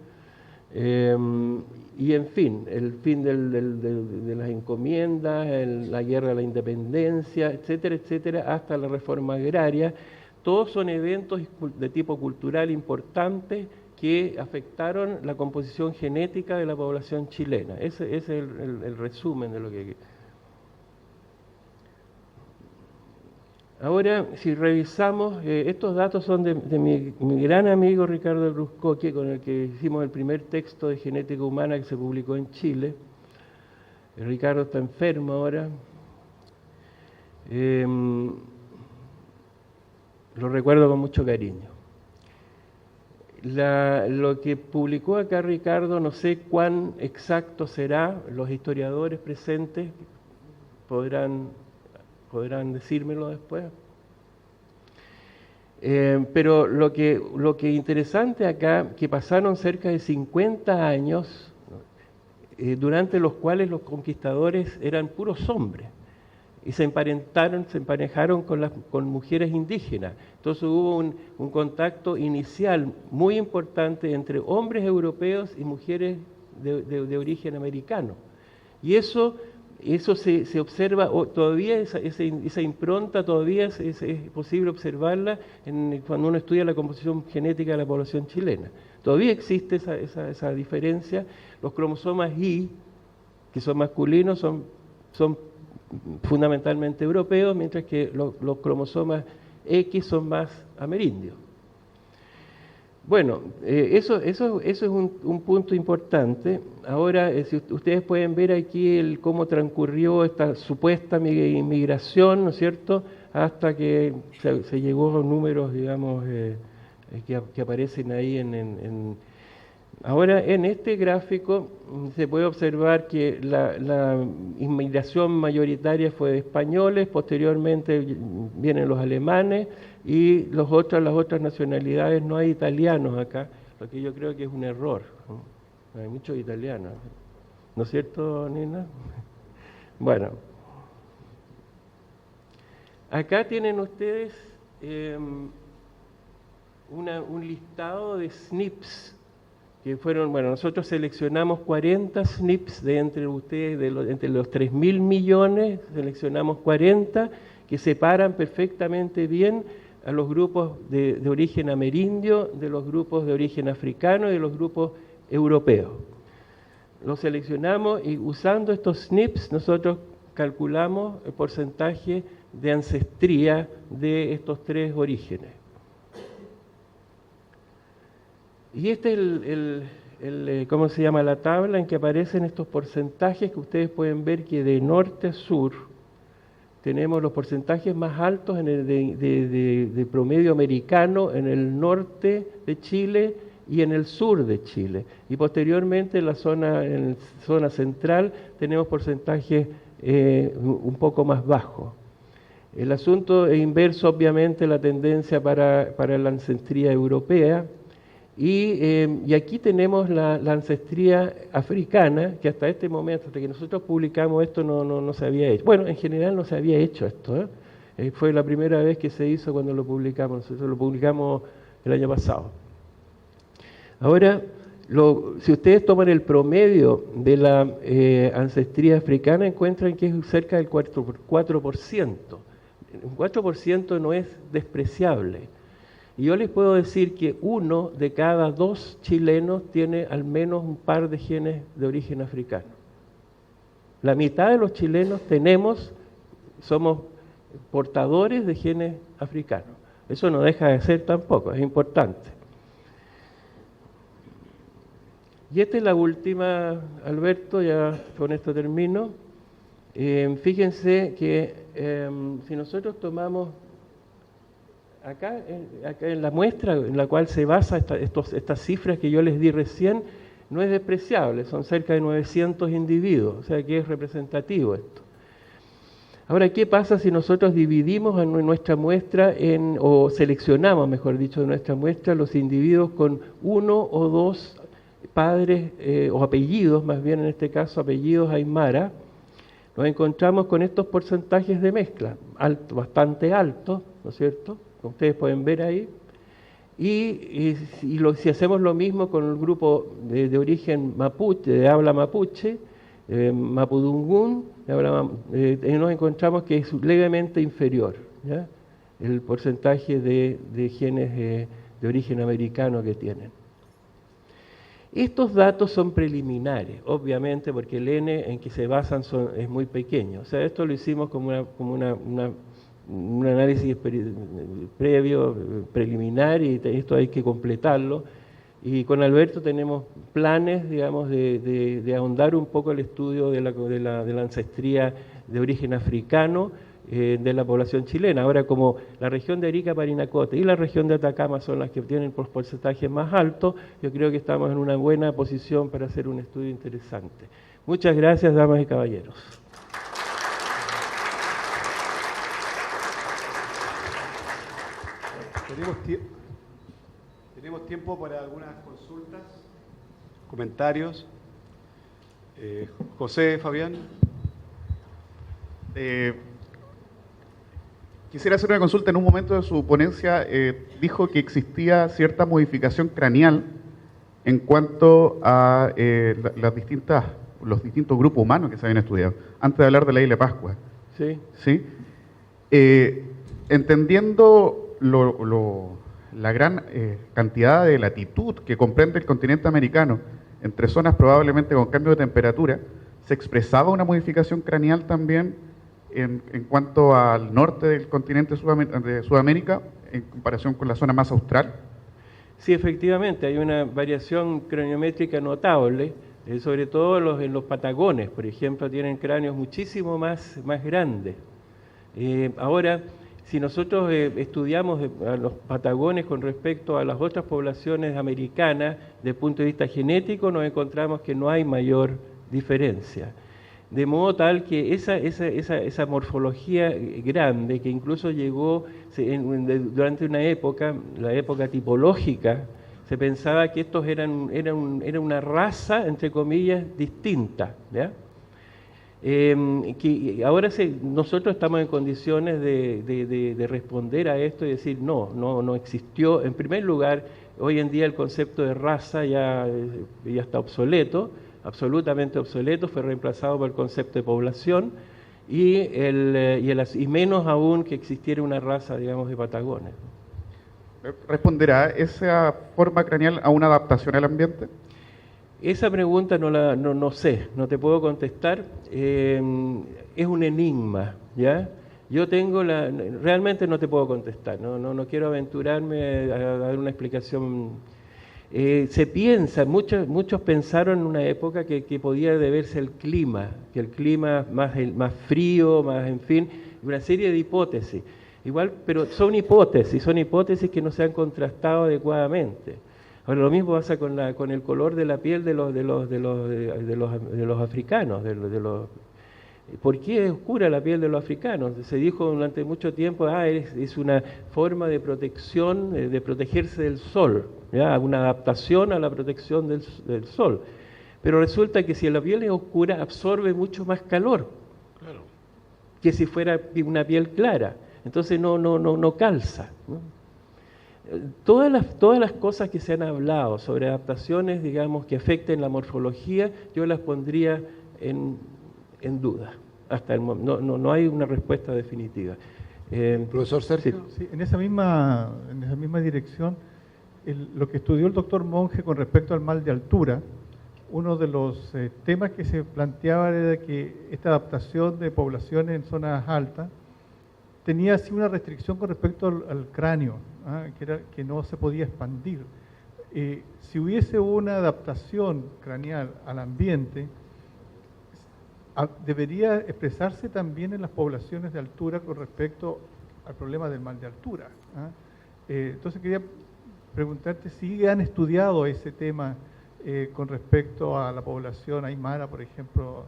Y en fin, el fin de las encomiendas, la guerra de la independencia, etcétera, etcétera, hasta la reforma agraria, todos son eventos de tipo cultural importantes que afectaron la composición genética de la población chilena. Ese es el resumen de lo que... Ahora, si revisamos, estos datos son de mi gran amigo Ricardo Bruscoque, con el que hicimos el primer texto de genética humana que se publicó en Chile. Ricardo está enfermo ahora. Lo recuerdo con mucho cariño. Lo que publicó acá Ricardo, no sé cuán exacto será, los historiadores presentes podrán decírmelo después. Pero lo que interesante acá, que pasaron cerca de 50 años, durante los cuales los conquistadores eran puros hombres. y se emparejaron con mujeres indígenas. Entonces hubo un contacto inicial muy importante entre hombres europeos y mujeres de origen americano. Y eso se observa todavía, esa impronta todavía es posible observarla cuando uno estudia la composición genética de la población chilena. Todavía existe esa diferencia. Los cromosomas Y, que son masculinos, son fundamentalmente europeos, mientras que los cromosomas X son más amerindios. Bueno, eso es un punto importante. Ahora, si ustedes pueden ver aquí cómo transcurrió esta supuesta inmigración, ¿no es cierto?, hasta que se llegó a los números, digamos, que aparecen ahí Ahora, en este gráfico se puede observar que la inmigración mayoritaria fue de españoles, posteriormente vienen los alemanes y las otras nacionalidades. No hay italianos acá, lo que yo creo que es un error, ¿no? No hay muchos italianos, ¿no es cierto, Nina? Bueno, acá tienen ustedes un listado de SNPs, que fueron, bueno, nosotros seleccionamos 40 SNPs de entre ustedes, entre los 3.000 millones, seleccionamos 40 que separan perfectamente bien a los grupos de origen amerindio, de los grupos de origen africano y de los grupos europeos. Los seleccionamos y usando estos SNPs nosotros calculamos el porcentaje de ancestría de estos tres orígenes. Y este es ¿cómo se llama? La tabla en que aparecen estos porcentajes, que ustedes pueden ver que de norte a sur tenemos los porcentajes más altos de promedio americano en el norte de Chile y en el sur de Chile. Y posteriormente en la zona central tenemos porcentajes un poco más bajos. El asunto es inverso, obviamente, la tendencia para la ancestría europea. Y aquí tenemos la ancestría africana, que hasta este momento, hasta que nosotros publicamos esto, no se había hecho. Bueno, en general no se había hecho esto, ¿eh? Fue la primera vez que se hizo cuando lo publicamos. Nosotros lo publicamos el año pasado. Ahora, si ustedes toman el promedio de la ancestría africana, encuentran que es cerca del 4%. Un 4% no es despreciable. Y yo les puedo decir que 1 de cada 2 chilenos tiene al menos un par de genes de origen africano. La mitad de los chilenos somos portadores de genes africanos. Eso no deja de ser tampoco, es importante. Y esta es la última, Alberto, ya con esto termino. Fíjense que si nosotros tomamos acá en la muestra en la cual se basa estas cifras que yo les di recién, no es despreciable, son cerca de 900 individuos, o sea que es representativo esto. Ahora, ¿qué pasa si nosotros dividimos en nuestra muestra o seleccionamos, mejor dicho, de nuestra muestra los individuos con 1 o 2 padres o apellidos, más bien en este caso apellidos aymara? Nos encontramos con estos porcentajes de mezcla, bastante altos, ¿no es cierto?, como ustedes pueden ver ahí. Si hacemos lo mismo con el grupo de origen mapuche, de habla mapuche, mapudungún, nos encontramos que es levemente inferior, ¿ya?, el porcentaje de genes de origen americano que tienen. Estos datos son preliminares, obviamente, porque el N en que se basan es muy pequeño. O sea, esto lo hicimos como un análisis previo, preliminar, y esto hay que completarlo. Y con Alberto tenemos planes, digamos, de ahondar un poco el estudio de la ancestría de origen africano de la población chilena. Ahora, como la región de Arica, Parinacota y la región de Atacama son las que tienen los porcentajes más altos, yo creo que estamos en una buena posición para hacer un estudio interesante. Muchas gracias, damas y caballeros. Tenemos tiempo para algunas consultas, comentarios. José, Fabián. Quisiera hacer una consulta. En un momento de su ponencia dijo que existía cierta modificación craneal en cuanto a los distintos grupos humanos que se habían estudiado, antes de hablar de la isla de Pascua. Sí. ¿Sí? Entendiendo la gran cantidad de latitud que comprende el continente americano, entre zonas probablemente con cambio de temperatura, ¿se expresaba una modificación craneal también en cuanto al norte del continente de Sudamérica en comparación con la zona más austral? Sí, efectivamente, hay una variación craniométrica notable, sobre todo en los patagones, por ejemplo, tienen cráneos muchísimo más grandes. Ahora, si nosotros estudiamos a los patagones con respecto a las otras poblaciones americanas, desde el punto de vista genético, nos encontramos que no hay mayor diferencia. De modo tal que esa morfología grande, que incluso llegó durante una época, la época tipológica, se pensaba que estos era una raza, entre comillas, distinta, ¿ya? Que ahora nosotros estamos en condiciones de responder a esto y decir no existió. En primer lugar, hoy en día el concepto de raza ya está obsoleto, absolutamente obsoleto, fue reemplazado por el concepto de población y menos aún que existiera una raza, digamos, de patagones. ¿Responderá esa forma craneal a una adaptación al ambiente? Esa pregunta no sé, no te puedo contestar. Es un enigma, ¿ya? Realmente no te puedo contestar, no quiero aventurarme a dar una explicación. Se piensa, muchos pensaron en una época que podía deberse al clima, que el clima más frío, más en fin, una serie de hipótesis. Igual, pero son hipótesis que no se han contrastado adecuadamente. Ahora lo mismo pasa con el color de la piel de los africanos, ¿por qué es oscura la piel de los africanos? Se dijo durante mucho tiempo, es una forma de protección, de protegerse del sol, ¿ya? Una adaptación a la protección del sol. Pero resulta que si la piel es oscura, absorbe mucho más calor, claro, que si fuera una piel clara. Entonces no calza, ¿no? Todas las cosas que se han hablado sobre adaptaciones, digamos, que afecten la morfología, yo las pondría en duda. Hasta el momento no hay una respuesta definitiva. Profesor Sergio. Sí, en esa misma dirección, lo que estudió el doctor Monge con respecto al mal de altura, uno de los temas que se planteaba era que esta adaptación de poblaciones en zonas altas tenía así una restricción con respecto al cráneo, que era que no se podía expandir. Si hubiese una adaptación craneal al ambiente, debería expresarse también en las poblaciones de altura con respecto al problema del mal de altura. Entonces quería preguntarte si han estudiado ese tema con respecto a la población aymara, por ejemplo,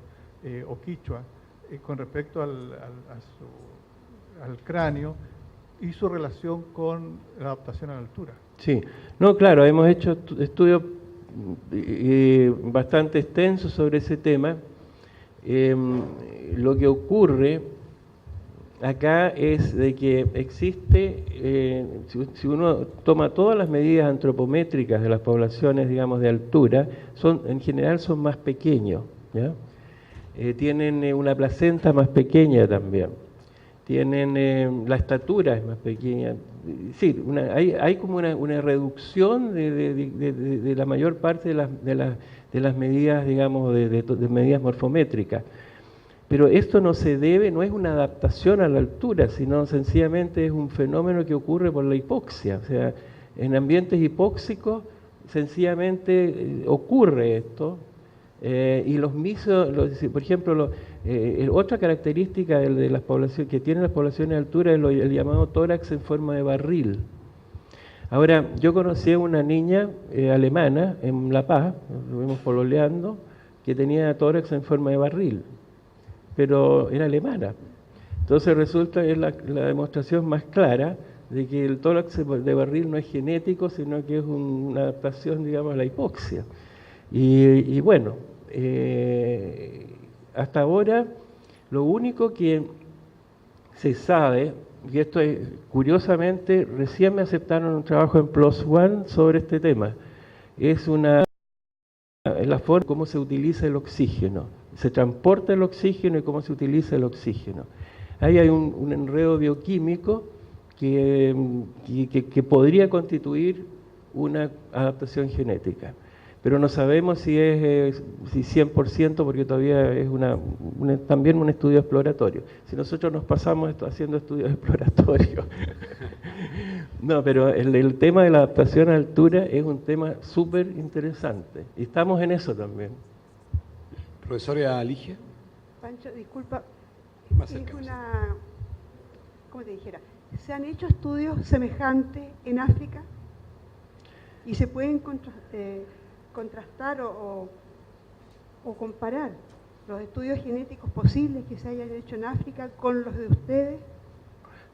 o quichua, con respecto al cráneo y su relación con la adaptación a la altura. Sí, no, claro, hemos hecho estudios bastante extensos sobre ese tema. Lo que ocurre acá es de que existe, si uno toma todas las medidas antropométricas de las poblaciones, digamos, de altura, en general son más pequeños, ¿ya? Tienen una placenta más pequeña también. La estatura es más pequeña. Sí, hay como una reducción de la mayor parte de las medidas, digamos, de medidas morfométricas. Pero esto no es una adaptación a la altura, sino sencillamente es un fenómeno que ocurre por la hipoxia. O sea, en ambientes hipóxicos sencillamente ocurre esto. Y por ejemplo, otra característica de las poblaciones que tienen las poblaciones de altura es el llamado tórax en forma de barril. Ahora, yo conocí a una niña alemana en La Paz, nos estuvimos pololeando, que tenía tórax en forma de barril, pero era alemana. Entonces resulta que es la demostración más clara de que el tórax de barril no es genético, sino que es una adaptación, digamos, a la hipoxia. Y bueno, hasta ahora lo único que se sabe y esto es, curiosamente, recién me aceptaron un trabajo en PLOS ONE sobre este tema. Es la forma cómo se utiliza el oxígeno, se transporta el oxígeno y cómo se utiliza el oxígeno. Ahí hay un enredo bioquímico que podría constituir una adaptación genética. Pero no sabemos si es 100%, porque todavía es también un estudio exploratorio. Si nosotros nos pasamos haciendo estudios exploratorios. No, pero el tema de la adaptación a altura es un tema súper interesante. Y estamos en eso también. Profesora Ligia. Pancho, disculpa. Más Es cerca, más una, ¿cómo te dijera? ¿Se han hecho estudios semejantes en África? ¿Y se pueden contrastar o comparar los estudios genéticos posibles que se hayan hecho en África con los de ustedes?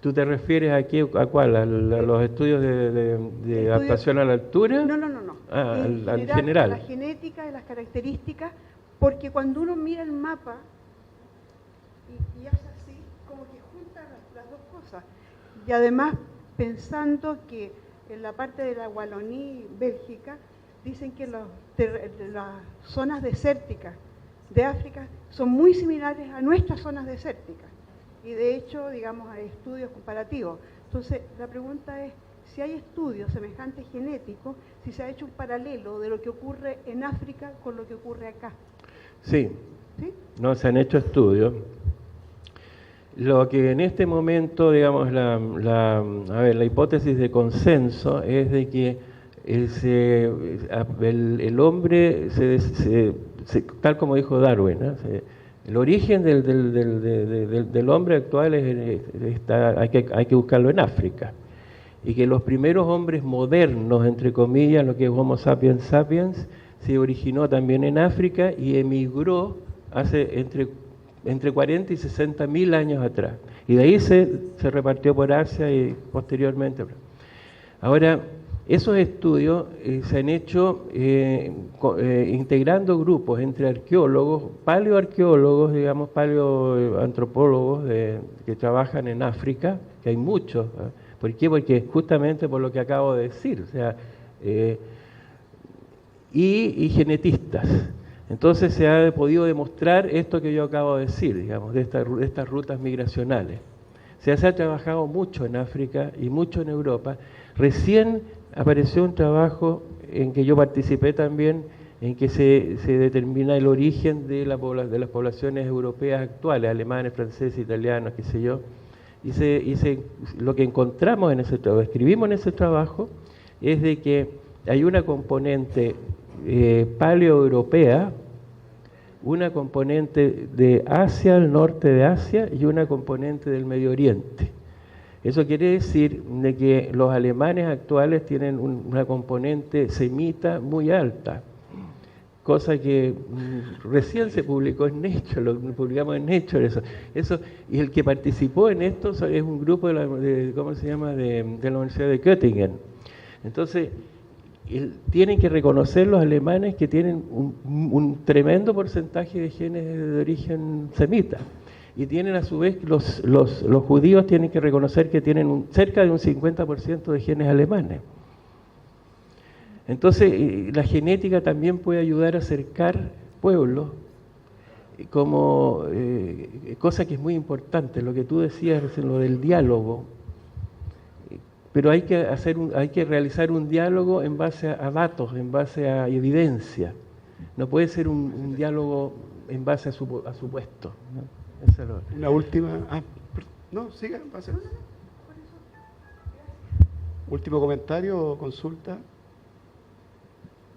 ¿Tú te refieres aquí a cuál? ¿A los estudios de adaptación a la altura? No. Ah, al A general. la genética, de las características, porque cuando uno mira el mapa y hace así, como que junta las dos cosas. Y además, pensando que en la parte de la Wallonie, Bélgica, dicen que las zonas desérticas de África son muy similares a nuestras zonas desérticas. Y de hecho, digamos, hay estudios comparativos. Entonces, la pregunta es, si hay estudios semejantes genéticos, si se ha hecho un paralelo de lo que ocurre en África con lo que ocurre acá. Sí, ¿Sí? no se han hecho estudios. Lo que en este momento, digamos, la hipótesis de consenso es de que el hombre, tal como dijo Darwin, ¿no? El origen del hombre actual hay que buscarlo en África. Y que los primeros hombres modernos, entre comillas, lo que es Homo sapiens sapiens, se originó también en África y emigró hace entre 40 y 60 mil años atrás. Y de ahí se repartió por Asia y posteriormente. Ahora, esos estudios se han hecho integrando grupos entre arqueólogos, paleoarqueólogos, digamos, paleoantropólogos que trabajan en África, que hay muchos. ¿Por qué? Porque justamente por lo que acabo de decir, o sea, y genetistas. Entonces se ha podido demostrar esto que yo acabo de decir, digamos, de estas rutas migracionales. Se ha trabajado mucho en África y mucho en Europa. Recién apareció un trabajo en que yo participé también, en que se determina el origen de las poblaciones europeas actuales, alemanes, franceses, italianos, qué sé yo. Y lo que encontramos en ese trabajo, escribimos en ese trabajo, es de que hay una componente paleoeuropea, una componente de Asia, el norte de Asia, y una componente del Medio Oriente. Eso quiere decir de que los alemanes actuales tienen una componente semita muy alta, cosa que recién se publicó en Nature, lo publicamos en Nature, eso, y el que participó en esto es un grupo ¿cómo se llama?, de la Universidad de Göttingen. Entonces, tienen que reconocer los alemanes que tienen un tremendo porcentaje de genes de origen semita. Y tienen a su vez, los judíos tienen que reconocer que tienen cerca de un 50% de genes alemanes. Entonces, la genética también puede ayudar a acercar pueblos, como cosa que es muy importante, lo que tú decías, lo del diálogo. Pero hay que realizar un diálogo en base a datos, en base a evidencia. No puede ser un diálogo en base a supuestos, ¿no? Una última. No, siga, pase. Último comentario o consulta.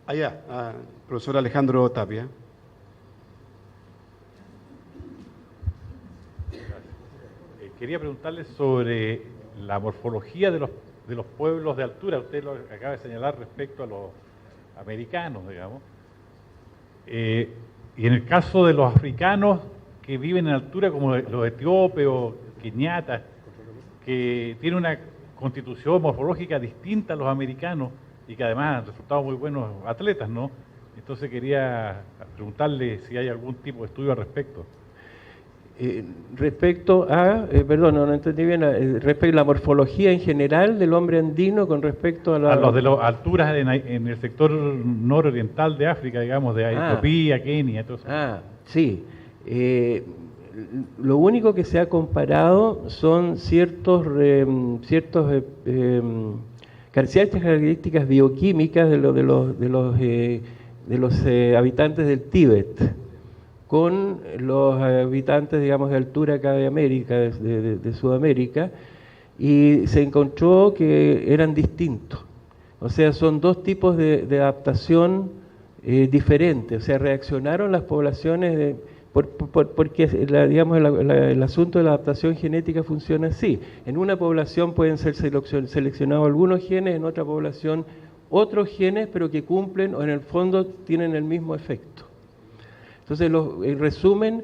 Allá, profesor Alejandro Tapia. Quería preguntarle sobre la morfología de los pueblos de altura. Usted lo acaba de señalar respecto a los americanos, digamos. Y en el caso de los africanos que viven en altura, como los etíopes o keniatas, que tienen una constitución morfológica distinta a los americanos y que además han resultado muy buenos atletas, ¿no? Entonces quería preguntarle si hay algún tipo de estudio al respecto. Respecto a, perdón, no entendí bien, respecto a la morfología en general del hombre andino con respecto a A los de las alturas en el sector nororiental de África, digamos, de Etiopía, Kenia, todo eso. Sí. Lo único que se ha comparado son ciertas características bioquímicas de los habitantes del Tíbet con los habitantes, digamos, de altura acá de América, de Sudamérica, y se encontró que eran distintos. O sea, son dos tipos de adaptación diferentes. O sea, reaccionaron las poblaciones porque el asunto de la adaptación genética funciona así. En una población pueden ser seleccionados algunos genes, en otra población otros genes, pero que cumplen o en el fondo tienen el mismo efecto. Entonces, en resumen,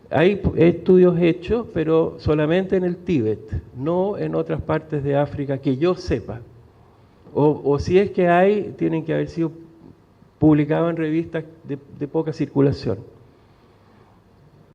hay estudios hechos, pero solamente en el Tíbet, no en otras partes de África que yo sepa. O si es que hay, tienen que haber sido publicados en revistas de poca circulación.